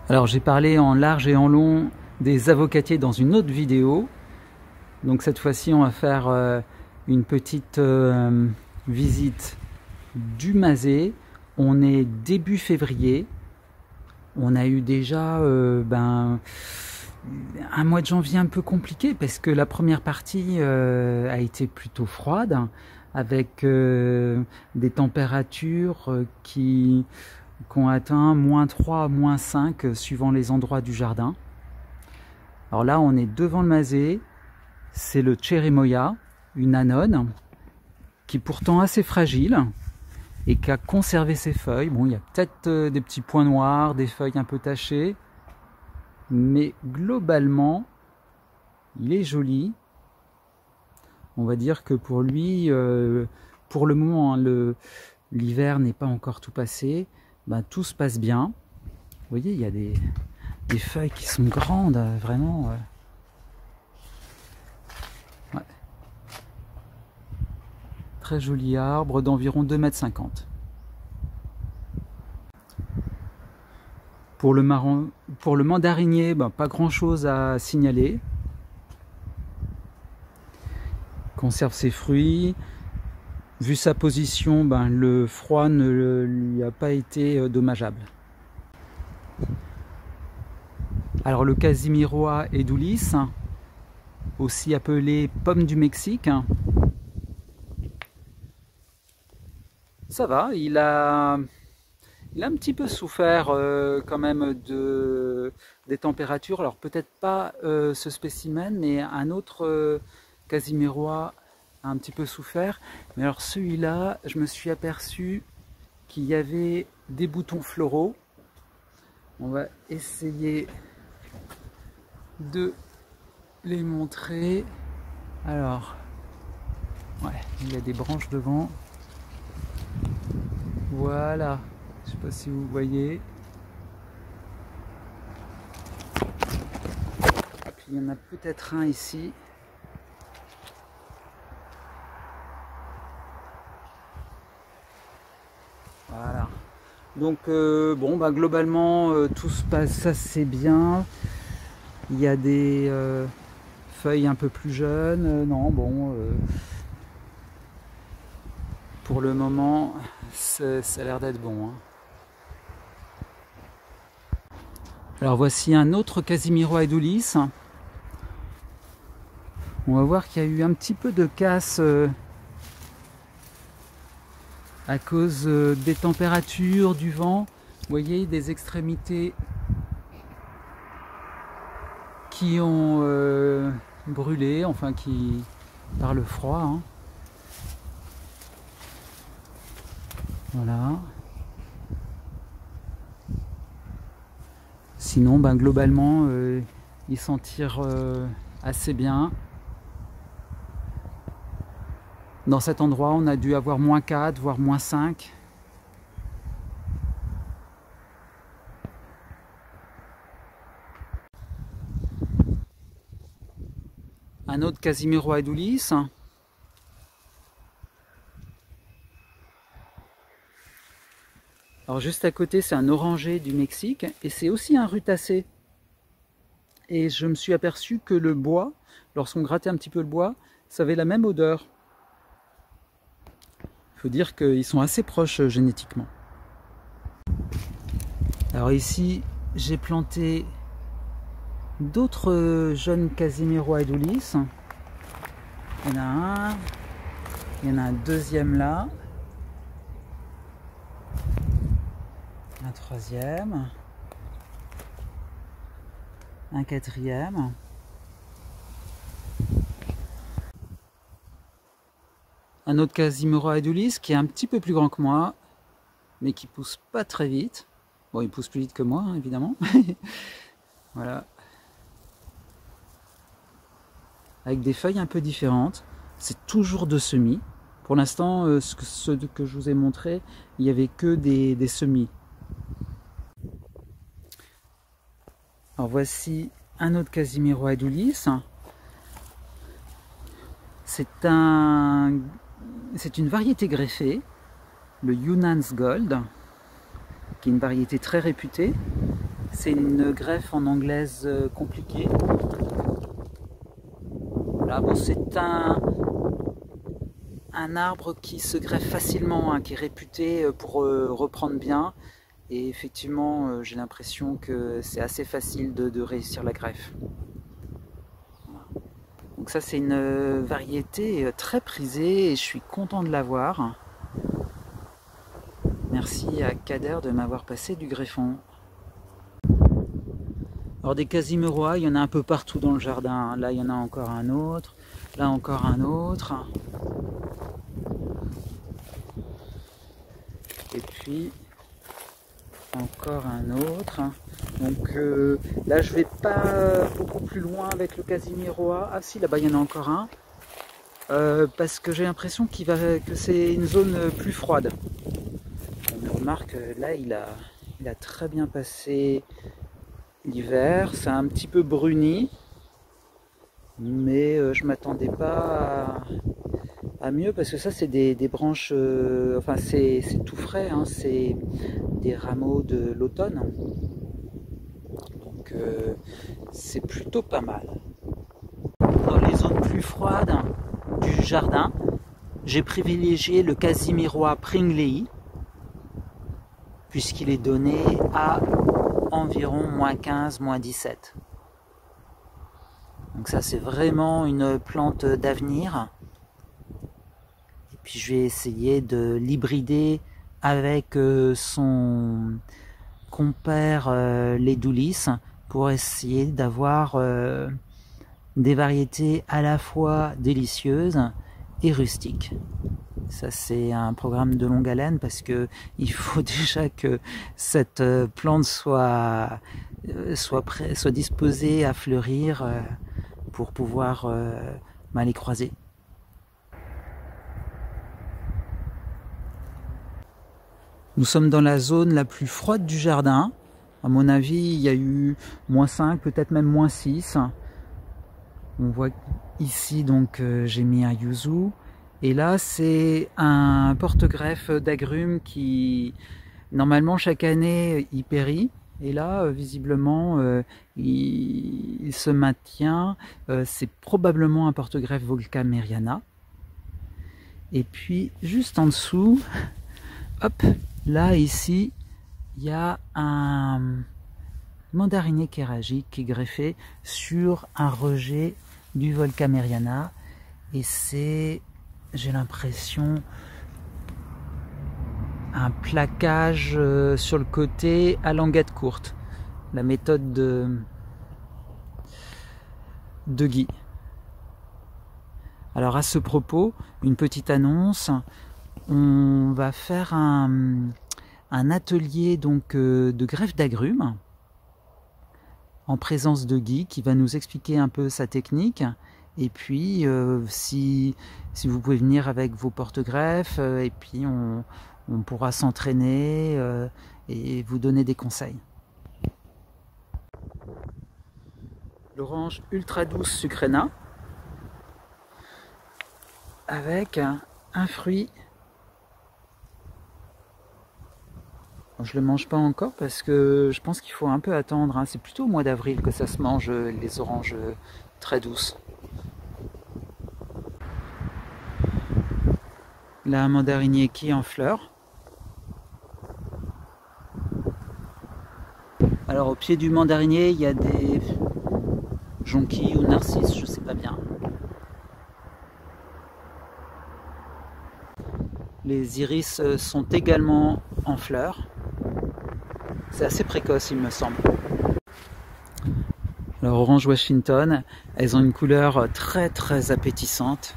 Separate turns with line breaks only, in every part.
Alors j'ai parlé en large et en long des avocatiers dans une autre vidéo. Donc cette fois-ci on va faire une petite visite du Mazet. On est début février. On a eu déjà un mois de janvier un peu compliqué parce que la première partie a été plutôt froide avec des températures qui ont atteint -3, -5 suivant les endroits du jardin. Alors là on est devant le Mazet, c'est le Cherimoya, une anone qui est pourtant assez fragile et qui a conservé ses feuilles. Bon, il y a peut-être des petits points noirs, des feuilles un peu tachées, mais globalement il est joli. On va dire que pour lui, pour le moment, hein, l'hiver n'est pas encore tout passé, tout se passe bien. Vous voyez, il y a des feuilles qui sont grandes, vraiment. Ouais. Très joli arbre d'environ 2,50 m. Pour le mandarinier, pas grand chose à signaler. Conserve ses fruits. Vu sa position, le froid ne lui a pas été dommageable. Alors le Casimiroa edulis, aussi appelé pomme du Mexique, ça va, il a un petit peu souffert quand même des températures. Alors peut-être pas ce spécimen, mais un autre Casimiroa a un petit peu souffert. Mais alors celui-là, je me suis aperçu qu'il y avait des boutons floraux. On va essayer de les montrer. Alors, ouais, il y a des branches devant. Voilà, je sais pas si vous voyez. Et puis il y en a peut-être un ici. Voilà. Donc globalement tout se passe assez bien. Il y a des feuilles un peu plus jeunes. Pour le moment ça a l'air d'être bon, hein. Alors voici un autre Casimiroa edulis. On va voir qu'il y a eu un petit peu de casse à cause des températures, du vent. Vous voyez, des extrémités qui ont brûlé, enfin qui par le froid, hein. Voilà. Sinon, globalement, il s'en tire assez bien. Dans cet endroit, on a dû avoir -4, voire -5. Un autre Casimiroa edulis. Alors juste à côté, c'est un oranger du Mexique et c'est aussi un rutacé. Et je me suis aperçu que le bois, lorsqu'on grattait un petit peu le bois, ça avait la même odeur. Il faut dire qu'ils sont assez proches génétiquement. Alors ici, j'ai planté d'autres jeunes Casimiroa edulis. Il y en a un, il y en a un deuxième là. Un troisième, un quatrième, un autre Casimiroa edulis qui est un petit peu plus grand que moi, mais qui pousse pas très vite. Bon, il pousse plus vite que moi, hein, évidemment. Voilà. Avec des feuilles un peu différentes. C'est toujours de semis. Pour l'instant, ce que je vous ai montré, il n'y avait que des semis. Alors voici un autre Casimiroa edulis. C'est une variété greffée, le Yunan's Gold, qui est une variété très réputée. C'est une greffe en anglaise compliquée. Voilà, bon, c'est un arbre qui se greffe facilement, hein, qui est réputé pour reprendre bien. Et effectivement, j'ai l'impression que c'est assez facile de réussir la greffe. Voilà. Donc ça, c'est une variété très prisée et je suis content de l'avoir. Merci à Kader de m'avoir passé du greffon. Alors des casimerois, il y en a un peu partout dans le jardin. Là, il y en a encore un autre. Là, encore un autre. Et puis, encore un autre. Donc là, je vais pas beaucoup plus loin avec le casimerois. Ah si, là-bas, il y en a encore un. Parce que j'ai l'impression que c'est une zone plus froide. On remarque, là, il a très bien passé l'hiver. C'est un petit peu bruni. Mais je m'attendais pas à mieux parce que ça c'est des branches, enfin c'est tout frais, hein, c'est des rameaux de l'automne, donc c'est plutôt pas mal. Dans les zones plus froides du jardin, j'ai privilégié le Casimerois Pringlei puisqu'il est donné à environ -15, -17. Donc ça c'est vraiment une plante d'avenir. Et puis je vais essayer de l'hybrider avec son compère l'Edoulis pour essayer d'avoir des variétés à la fois délicieuses et rustiques. Ça c'est un programme de longue haleine parce que il faut déjà que cette plante soit disposée à fleurir pour pouvoir les croiser. Nous sommes dans la zone la plus froide du jardin. À mon avis, il y a eu -5, peut-être même -6. On voit ici, donc, j'ai mis un yuzu. Et là, c'est un porte-greffe d'agrumes qui, normalement, chaque année, il périt. Et là, visiblement, il se maintient. C'est probablement un porte-greffe Volkameriana. Et puis, juste en dessous, hop, là, ici, il y a un mandarinier kéragique qui est greffé sur un rejet du Volkameriana. Et c'est, j'ai l'impression, un plaquage sur le côté à languette courte. La méthode de Guy. Alors à ce propos, une petite annonce. On va faire un atelier donc de greffe d'agrumes en présence de Guy qui va nous expliquer un peu sa technique. Et puis si vous pouvez venir avec vos porte-greffes et puis on pourra s'entraîner et vous donner des conseils. L'orange ultra douce sucrena avec un fruit. Je ne le mange pas encore parce que je pense qu'il faut un peu attendre, hein. C'est plutôt au mois d'avril que ça se mange, les oranges très douces. La mandarinier qui est en fleurs. Alors au pied du mandarinier, il y a des jonquilles ou narcisses, je ne sais pas bien. Les iris sont également en fleurs. C'est assez précoce, il me semble. Alors orange Washington, elles ont une couleur très très appétissante.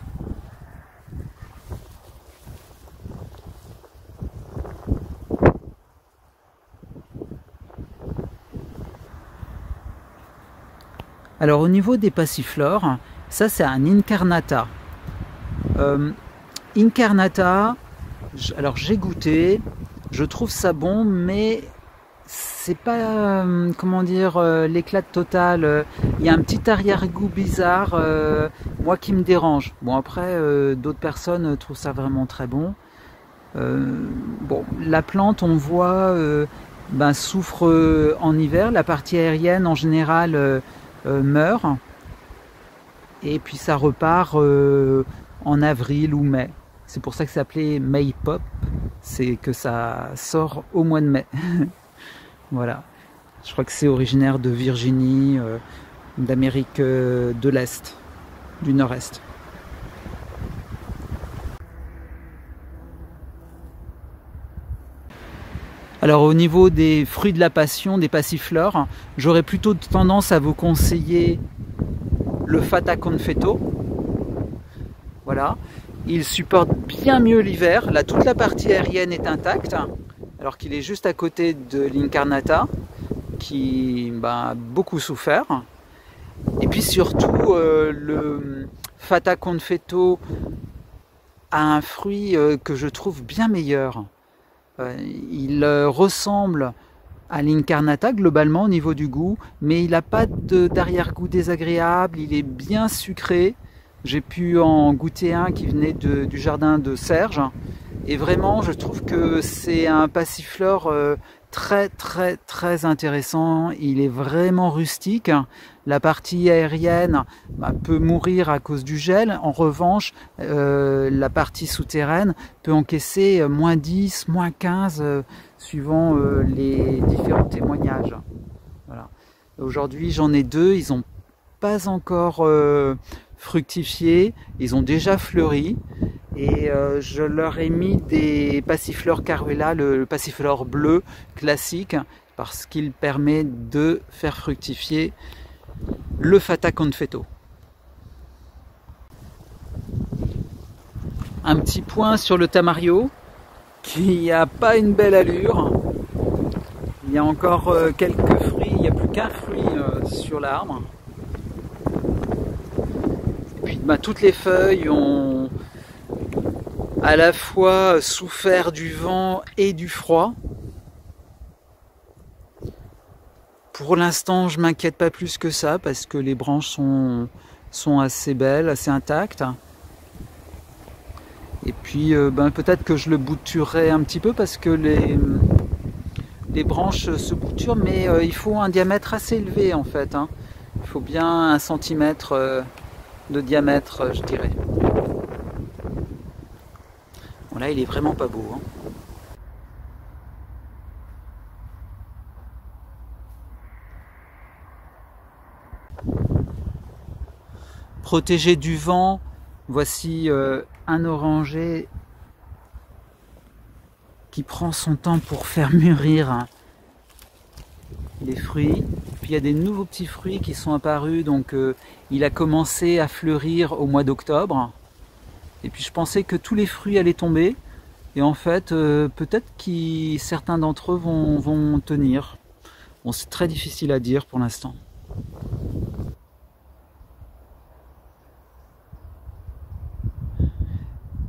Alors au niveau des passiflores, ça c'est un incarnata. Incarnata, alors j'ai goûté, je trouve ça bon, mais c'est pas, comment dire, l'éclat total. Il y a un petit arrière-goût bizarre, moi qui me dérange. Bon après, d'autres personnes trouvent ça vraiment très bon. Bon, la plante, on voit ben, souffre en hiver. La partie aérienne en général meurt. Et puis ça repart en avril ou mai. C'est pour ça que c'est appelé May Pop. C'est que ça sort au mois de mai. Voilà. Je crois que c'est originaire de Virginie, d'Amérique de l'Est, du Nord-Est. Alors au niveau des fruits de la passion, des passiflores, j'aurais plutôt tendance à vous conseiller le Fata Confetto. Voilà. Il supporte bien mieux l'hiver. Là, toute la partie aérienne est intacte, alors qu'il est juste à côté de l'Incarnata, qui a beaucoup souffert. Et puis surtout, le Fata Confetto a un fruit que je trouve bien meilleur. Il ressemble à l'Incarnata globalement au niveau du goût, mais il n'a pas d'arrière-goût désagréable, il est bien sucré. J'ai pu en goûter un qui venait du jardin de Serge, et vraiment je trouve que c'est un passiflore très intéressant. Il est vraiment rustique. La partie aérienne peut mourir à cause du gel. En revanche, la partie souterraine peut encaisser -10, -15 suivant les différents témoignages. Voilà. Aujourd'hui, j'en ai deux. Ils n'ont pas encore fructifié. Ils ont déjà fleuri. Et je leur ai mis des passiflores Caruela, le passiflore bleu classique, parce qu'il permet de faire fructifier le Fata Confetto. Un petit point sur le Tamario, qui n'a pas une belle allure. Il y a encore quelques fruits, il n'y a plus qu'un fruit sur l'arbre. Et puis toutes les feuilles ont à la fois souffert du vent et du froid. Pour l'instant, je m'inquiète pas plus que ça parce que les branches sont assez belles, assez intactes. Et puis peut-être que je le bouturerai un petit peu parce que les branches se bouturent, mais il faut un diamètre assez élevé en fait. Il faut bien 1 centimètre de diamètre, je dirais. Bon, là, il est vraiment pas beau. Protégé du vent, voici un oranger qui prend son temps pour faire mûrir les fruits. Puis il y a des nouveaux petits fruits qui sont apparus, donc il a commencé à fleurir au mois d'octobre. Et puis je pensais que tous les fruits allaient tomber, et en fait peut-être que certains d'entre eux vont tenir. Bon, c'est très difficile à dire pour l'instant.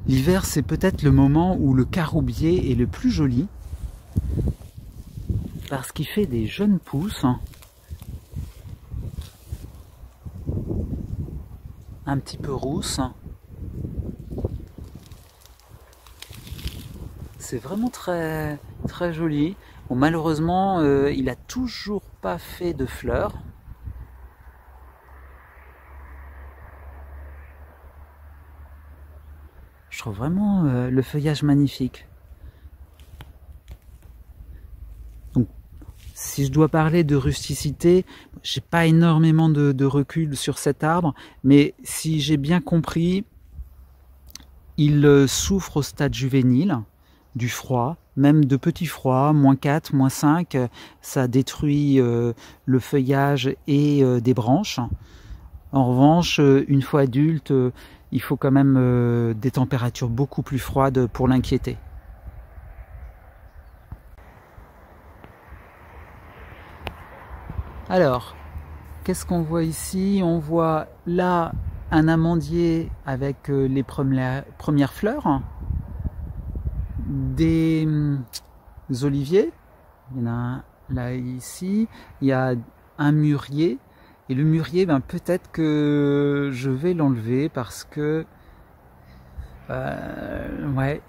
L'hiver, c'est peut-être le moment où le caroubier est le plus joli, parce qu'il fait des jeunes pousses, un petit peu rousses. C'est vraiment très joli. Bon, malheureusement, il n'a toujours pas fait de fleurs. Je trouve vraiment le feuillage magnifique. Donc, si je dois parler de rusticité, j'ai pas énormément de recul sur cet arbre, mais si j'ai bien compris, il souffre au stade juvénile du froid, même de petits froids, -4, -5, ça détruit le feuillage et des branches. En revanche, une fois adulte, il faut quand même des températures beaucoup plus froides pour l'inquiéter. Alors, qu'est-ce qu'on voit ici? On voit là un amandier avec les premières fleurs, des oliviers, il y en a un là ici, il y a un mûrier. Et le mûrier, peut-être que je vais l'enlever parce que ouais,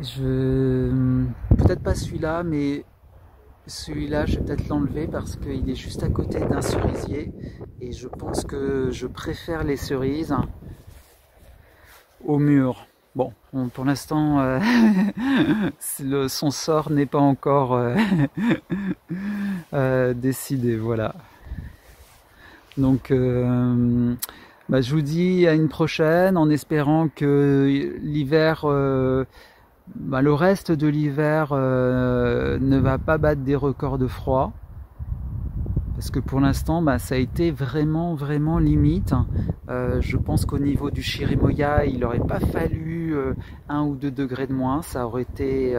peut-être pas celui-là, mais Celui-là, je vais peut-être l'enlever parce qu'il est juste à côté d'un cerisier et je pense que je préfère les cerises au mur. Bon, pour l'instant, son sort n'est pas encore décidé, voilà. Donc, je vous dis à une prochaine en espérant que l'hiver... le reste de l'hiver ne va pas battre des records de froid parce que pour l'instant ça a été vraiment limite. Je pense qu'au niveau du Chirimoya il n'aurait pas fallu 1 ou 2 degrés de moins, ça aurait été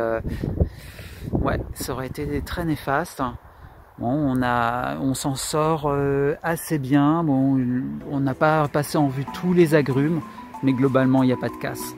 très néfaste. Bon, on s'en sort assez bien. Bon, on n'a pas passé en vue tous les agrumes, mais globalement il n'y a pas de casse.